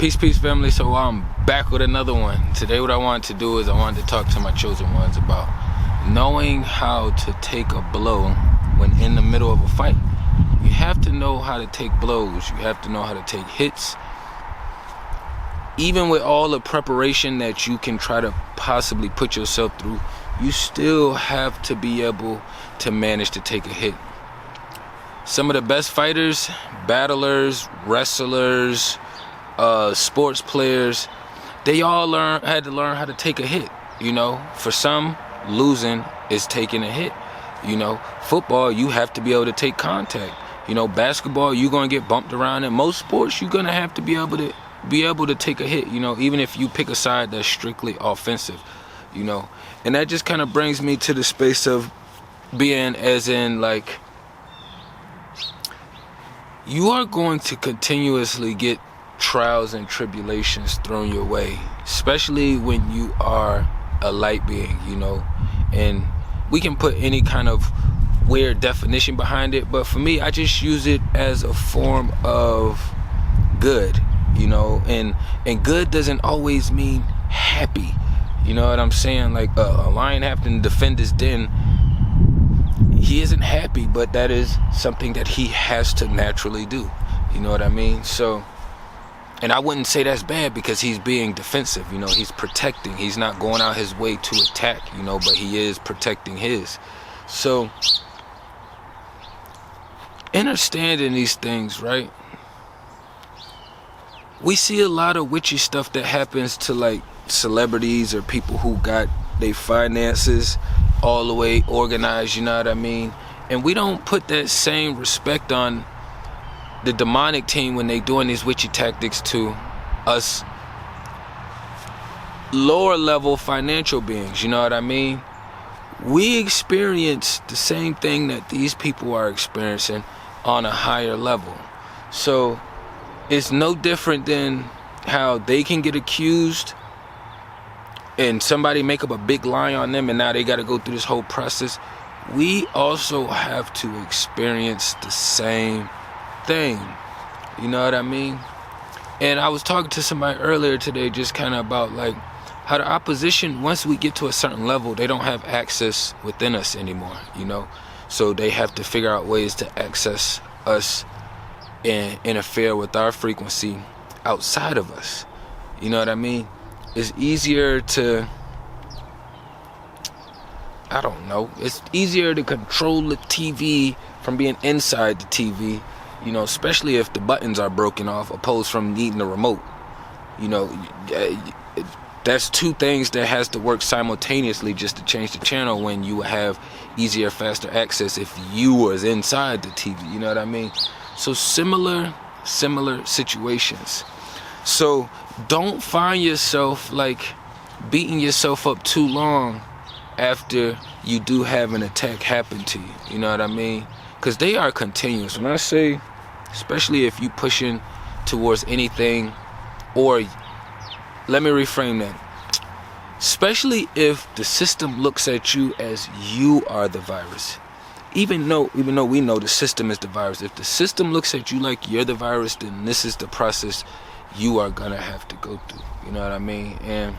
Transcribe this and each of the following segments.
Peace, family. So I'm back with another one. Today what I wanted to do is I wanted to talk to my chosen ones about knowing how to take a blow when in the middle of a fight. You have to know how to take blows. You have to know how to take hits. Even with all the preparation that you can try to possibly put yourself through, you still have to be able to manage to take a hit. Some of the best fighters, battlers, wrestlers, sports players, they all had to learn how to take a hit. For some, losing is taking a hit. Football, you have to be able to take contact. Basketball, you're gonna get bumped around. In most sports, you're gonna have to be able to take a hit. Even if you pick a side that's strictly offensive. And that just kind of brings me to the space of being, as in, like, you are going to continuously get trials and tribulations thrown your way, especially when you are a light being, and we can put any kind of weird definition behind it, but for me, I just use it as a form of good, and good doesn't always mean happy. You know what I'm saying? Like a lion having to defend his den, he isn't happy, but that is something that he has to naturally do. You know what I mean? So, and I wouldn't say that's bad because he's being defensive. He's protecting. He's not going out his way to attack, but he is protecting his. So, understanding these things, right? We see a lot of witchy stuff that happens to, like, celebrities or people who got their finances all the way organized, you know what I mean? And we don't put that same respect on the demonic team when they doing these witchy tactics to us lower level financial beings, you know what I mean? We experience the same thing that these people are experiencing on a higher level. So it's no different than how they can get accused and somebody make up a big lie on them and now they got to go through this whole process. We also have to experience the same thing. You know what I mean? And I was talking to somebody earlier today just kind of about, like, how the opposition, once we get to a certain level, they don't have access within us anymore, So they have to figure out ways to access us and interfere with our frequency outside of us. You know what I mean? It's easier to, it's easier to control the TV from being inside the TV, especially if the buttons are broken off, opposed from needing the remote. That's two things that has to work simultaneously just to change the channel when you have easier, faster access if you was inside the TV, you know what I mean? So similar situations. So don't find yourself, like, beating yourself up too long after you do have an attack happen to you, you know what I mean? Because they are continuous. When I say, especially if you pushing towards anything, or let me reframe that. Especially if the system looks at you as you are the virus. Even though we know the system is the virus, if the system looks at you like you're the virus, then this is the process you are gonna have to go through. You know what I mean? And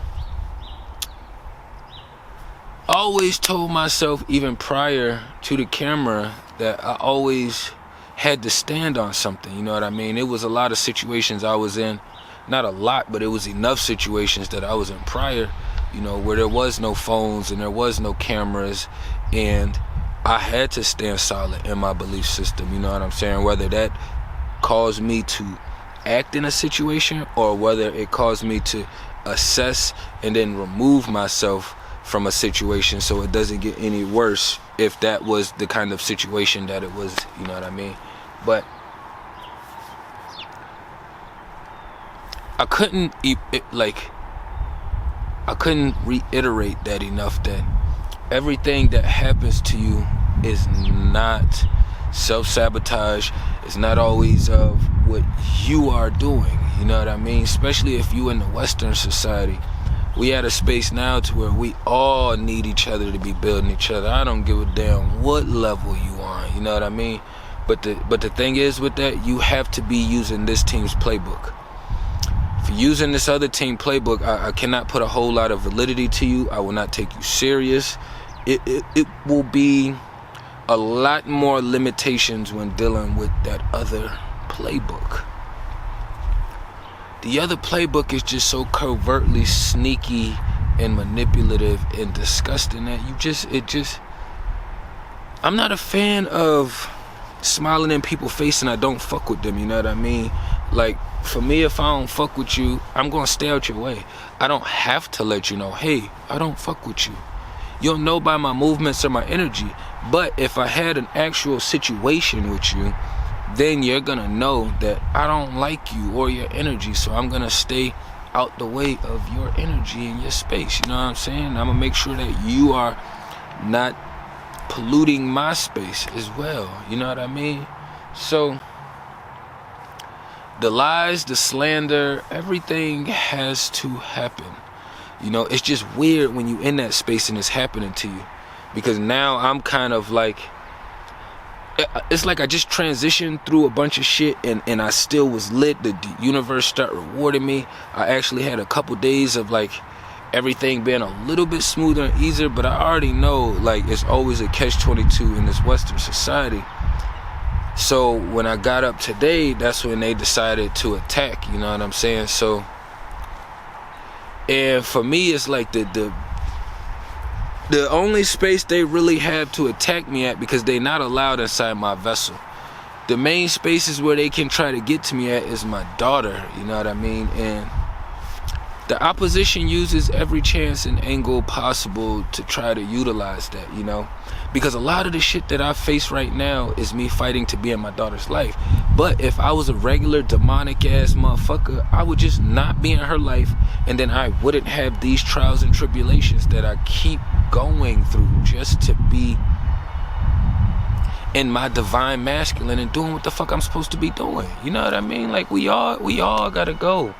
I always told myself, even prior to the camera, that I always had to stand on something. You know what I mean? It was a lot of situations I was in. Not a lot, but it was enough situations that I was in prior, where there was no phones and there was no cameras, and I had to stand solid in my belief system, you know what I'm saying? Whether that caused me to act in a situation or whether it caused me to assess and then remove myself from a situation so it doesn't get any worse, if that was the kind of situation that it was, you know what I mean? But I couldn't reiterate that enough, that everything that happens to you is not self-sabotage. It's not always of what you are doing, you know what I mean? Especially if you in the Western society. We at a space now to where we all need each other to be building each other. I don't give a damn what level you on, you know what I mean? But the thing is with that, you have to be using this team's playbook. If you're using this other team playbook, I cannot put a whole lot of validity to you. I will not take you serious. It will be a lot more limitations when dealing with that other playbook. The other playbook is just so covertly sneaky and manipulative and disgusting that I'm not a fan of smiling in people's face and I don't fuck with them, you know what I mean? Like, for me, if I don't fuck with you, I'm gonna stay out your way. I don't have to let you know, hey, I don't fuck with you. You'll know by my movements or my energy. But if I had an actual situation with you, then you're gonna know that I don't like you or your energy, so I'm gonna stay out the way of your energy and your space, you know what I'm saying? I'm gonna make sure that you are not polluting my space as well, you know what I mean? So the lies, the slander, everything has to happen. You know, it's just weird when you in that space and it's happening to you, because now I'm kind of like, it's like I just transitioned through a bunch of shit and I still was lit. The universe started rewarding me. I actually had a couple days of like everything being a little bit smoother and easier, but I already know like it's always a catch-22 in this Western society. So when I got up today, that's when they decided to attack, you know what I'm saying? So, and for me, it's like the only space they really have to attack me at, because they're not allowed inside my vessel. The main spaces where they can try to get to me at is my daughter, you know what I mean? And the opposition uses every chance and angle possible to try to utilize that, you know? Because a lot of the shit that I face right now is me fighting to be in my daughter's life. But if I was a regular demonic ass motherfucker, I would just not be in her life, and then I wouldn't have these trials and tribulations that I keep going through just to be in my divine masculine and doing what the fuck I'm supposed to be doing. You know what I mean? Like, we all gotta go.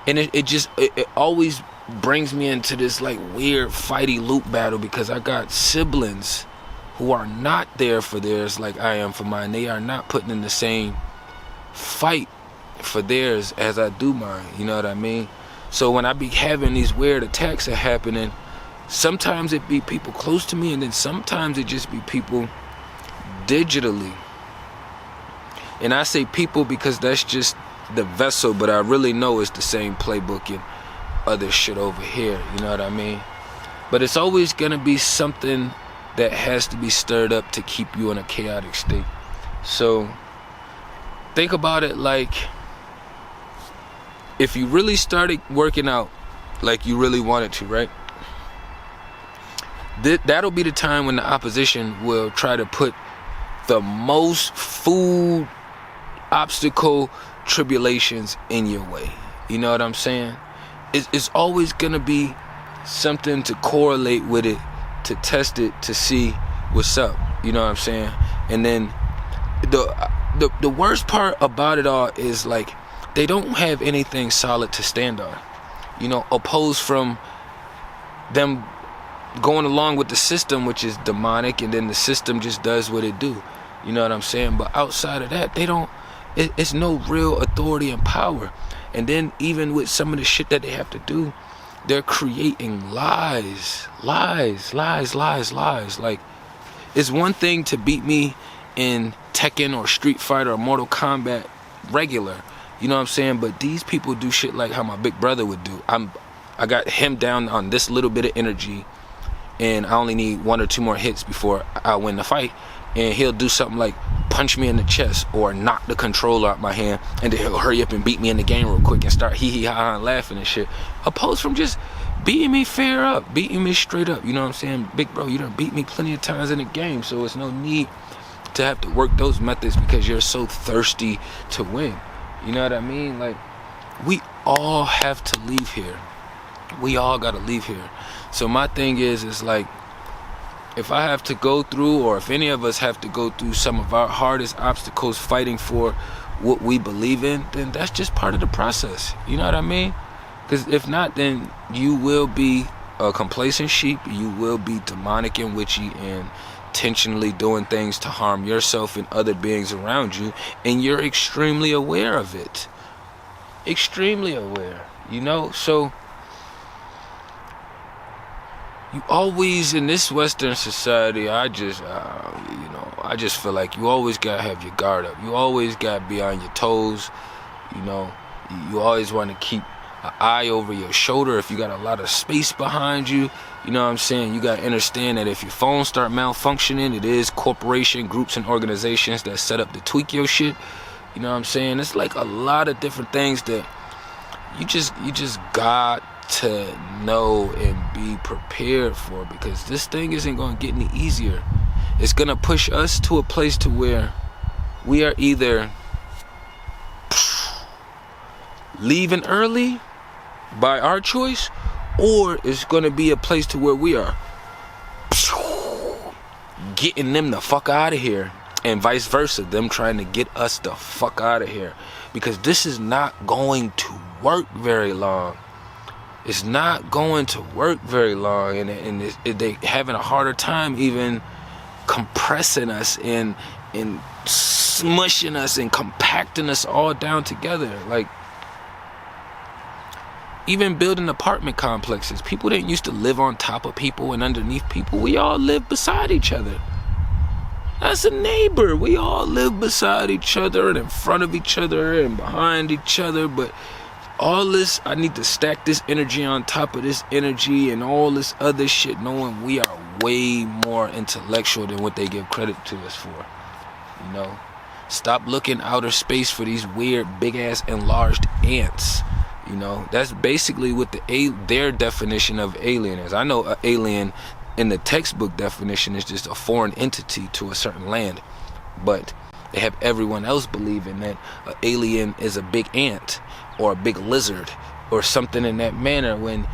And it always brings me into this like weird fighty loop battle, because I got siblings who are not there for theirs like I am for mine. They are not putting in the same fight for theirs as I do mine, you know what I mean? So when I be having these weird attacks that happening, sometimes it be people close to me, and then sometimes it just be people digitally. And I say people because that's just the vessel, but I really know it's the same playbook and other shit over here, you know what I mean? But it's always gonna be something that has to be stirred up to keep you in a chaotic state. So think about it like, if you really started working out like you really wanted to, right? That'll be the time when the opposition will try to put the most food obstacle tribulations in your way. You know what I'm saying? It's always gonna be something to correlate with it, to test it, to see what's up. You know what I'm saying? And then the worst part about it all is like, they don't have anything solid to stand on. You know, opposed from them going along with the system, which is demonic, and then the system just does what it do. You know what I'm saying? But outside of that, they don't, it's no real authority and power. And then even with some of the shit that they have to do, they're creating lies. Like, it's one thing to beat me in Tekken or Street Fighter or Mortal Kombat regular, you know what I'm saying? But these people do shit like how my big brother would do. I got him down on this little bit of energy, and I only need 1 or 2 more hits before I win the fight. And he'll do something like punch me in the chest or knock the controller out my hand, and then he'll hurry up and beat me in the game real quick and start hee-hee-ha-ha and laughing and shit. Opposed from just beating me fair up, beating me straight up. You know what I'm saying? Big bro, you done beat me plenty of times in the game, so it's no need to have to work those methods because you're so thirsty to win. You know what I mean? Like, we all have to leave here. We all gotta leave here. So my thing is like, if I have to go through, or if any of us have to go through some of our hardest obstacles fighting for what we believe in, then that's just part of the process. You know what I mean? Because if not, then you will be a complacent sheep. You will be demonic and witchy and intentionally doing things to harm yourself and other beings around you, and you're extremely aware of it. extremely aware, you know. So you always, in this Western society, I just feel like you always gotta have your guard up. You always gotta be on your toes, you know. You always want to keep an eye over your shoulder if you got a lot of space behind you. You know what I'm saying? You got to understand that if your phone start malfunctioning, it is corporation, groups, and organizations that set up to tweak your shit. You know what I'm saying? It's like a lot of different things that you just got to know and be prepared for, because this thing isn't going to get any easier. It's going to push us to a place to where we are either leaving early by our choice, or it's going to be a place to where we are getting them the fuck out of here, and vice versa, them trying to get us the fuck out of here, because this is not going to work very long. It's not going to work very long, and they having a harder time even compressing us and smushing us and compacting us all down together. Like, even building apartment complexes, people didn't used to live on top of people and underneath people. We all live beside each other. That's a neighbor. We all live beside each other and in front of each other and behind each other. But all this, I need to stack this energy on top of this energy and all this other shit, knowing we are way more intellectual than what they give credit to us for. You know, stop looking outer space for these weird big ass enlarged ants. You know, that's basically what their definition of alien is. I know an alien in the textbook definition is just a foreign entity to a certain land, but they have everyone else believing that an alien is a big ant or a big lizard or something in that manner, when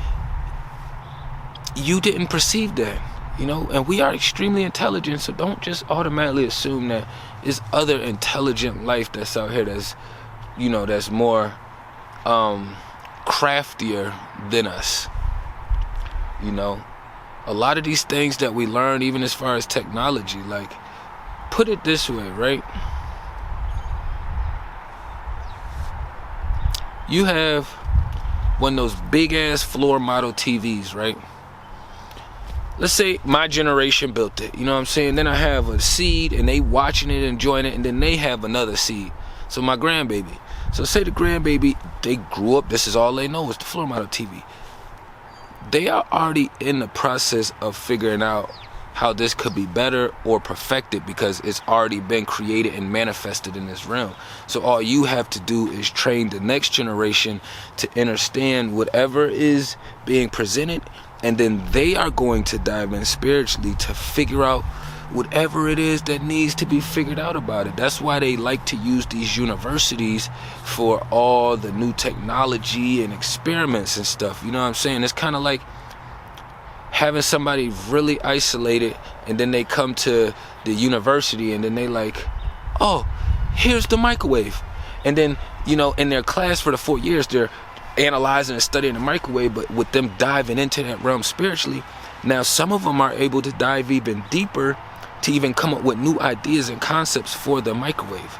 you didn't perceive that, you know. And we are extremely intelligent, so don't just automatically assume that there's other intelligent life that's out here that's, you know, that's more craftier than us. You know, a lot of these things that we learn, even as far as technology, like, put it this way, right? You have one of those big ass floor model TVs, right? Let's say my generation built it, you know what I'm saying? Then I have a seed and they watching it, enjoying it, and then they have another seed. So my grandbaby. So say the grandbaby, they grew up, this is all they know is the floor model TV. They are already in the process of figuring out how this could be better or perfected, because it's already been created and manifested in this realm. So all you have to do is train the next generation to understand whatever is being presented, and then they are going to dive in spiritually to figure out whatever it is that needs to be figured out about it. That's why they like to use these universities for all the new technology and experiments and stuff. You know what I'm saying? It's kind of like having somebody really isolated, and then they come to the university and then they like, oh, here's the microwave. And then, you know, in their class for the 4 years, they're analyzing and studying the microwave, but with them diving into that realm spiritually, now some of them are able to dive even deeper to even come up with new ideas and concepts for the microwave.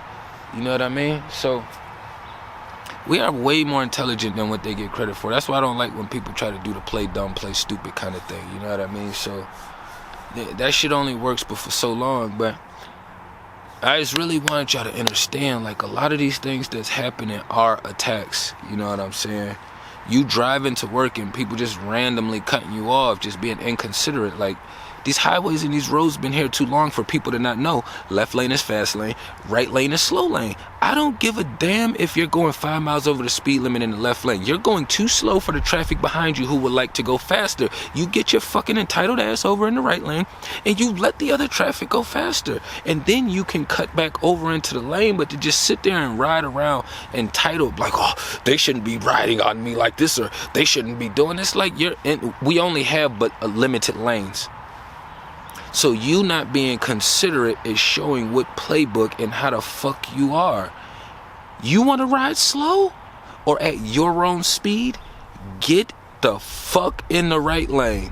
You know what I mean? So we are way more intelligent than what they get credit for. That's why I don't like when people try to do the play dumb, play stupid kind of thing. You know what I mean? So that shit only works but for so long. But I just really wanted y'all to understand, like, a lot of these things that's happening are attacks. You know what I'm saying? You driving to work and people just randomly cutting you off, just being inconsiderate. Like, these highways and these roads been here too long for people to not know left lane is fast lane, right lane is slow lane. I don't give a damn if you're going 5 miles over the speed limit in the left lane. You're going too slow for the traffic behind you who would like to go faster. You get your fucking entitled ass over in the right lane and you let the other traffic go faster. And then you can cut back over into the lane, but to just sit there and ride around entitled, like, oh, they shouldn't be riding on me like this, or they shouldn't be doing this. Like, we only have but a limited lanes. So you not being considerate is showing what playbook and how the fuck you are. You want to ride slow or at your own speed? Get the fuck in the right lane.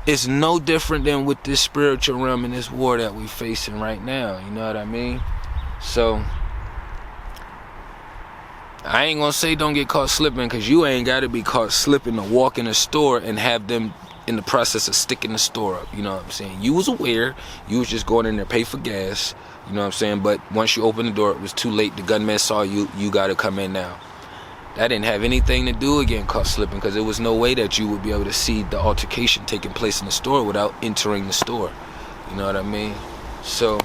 It's no different than with this spiritual realm and this war that we facing right now. You know what I mean? So I ain't gonna say don't get caught slipping, because you ain't gotta be caught slipping to walk in a store and have them in the process of sticking the store up. You know what I'm saying? You was aware. You was just going in there, pay for gas. You know what I'm saying? But once you opened the door, it was too late. The gunman saw you. You gotta come in now. That didn't have anything to do with getting caught slipping, because there was no way that you would be able to see the altercation taking place in the store without entering the store. You know what I mean? So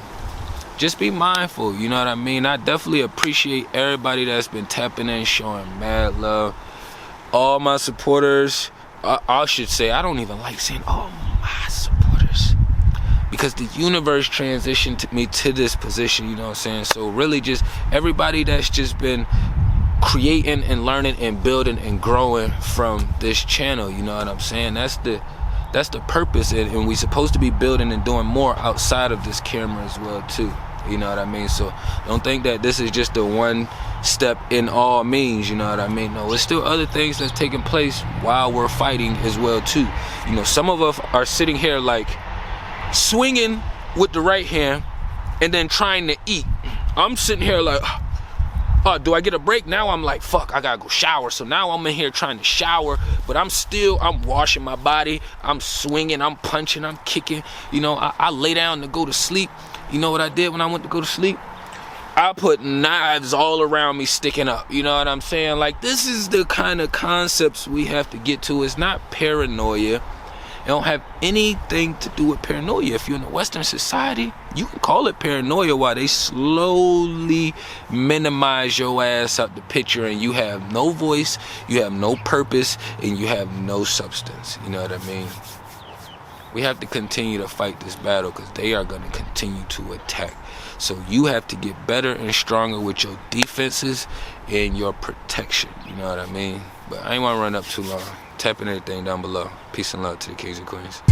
just be mindful, you know what I mean? I definitely appreciate everybody that's been tapping in, showing mad love. All my supporters, I should say, I don't even like saying all my supporters, because the universe transitioned me to this position, you know what I'm saying? So really just everybody that's just been creating and learning and building and growing from this channel, you know what I'm saying? That's the purpose, and we supposed to be building and doing more outside of this camera as well too. You know what I mean? So don't think that this is just the one step in all means, you know what I mean? No, there's still other things that's taking place while we're fighting as well too. You know, some of us are sitting here like swinging with the right hand and then trying to eat. I'm sitting here like, oh, do I get a break? Now I'm like, fuck, I gotta go shower. So now I'm in here trying to shower, but I'm washing my body. I'm swinging, I'm punching, I'm kicking. You know, I lay down to go to sleep. You know what I did when I went to go to sleep? I put knives all around me sticking up. You know what I'm saying? Like, this is the kind of concepts we have to get to. It's not paranoia. It don't have anything to do with paranoia. If you're in a Western society, you can call it paranoia while they slowly minimize your ass out the picture, and you have no voice, you have no purpose, and you have no substance. You know what I mean? We have to continue to fight this battle, because they are going to continue to attack. So you have to get better and stronger with your defenses and your protection. You know what I mean? But I ain't want to run up too long. Tapping everything down below. Peace and love to the kings and queens.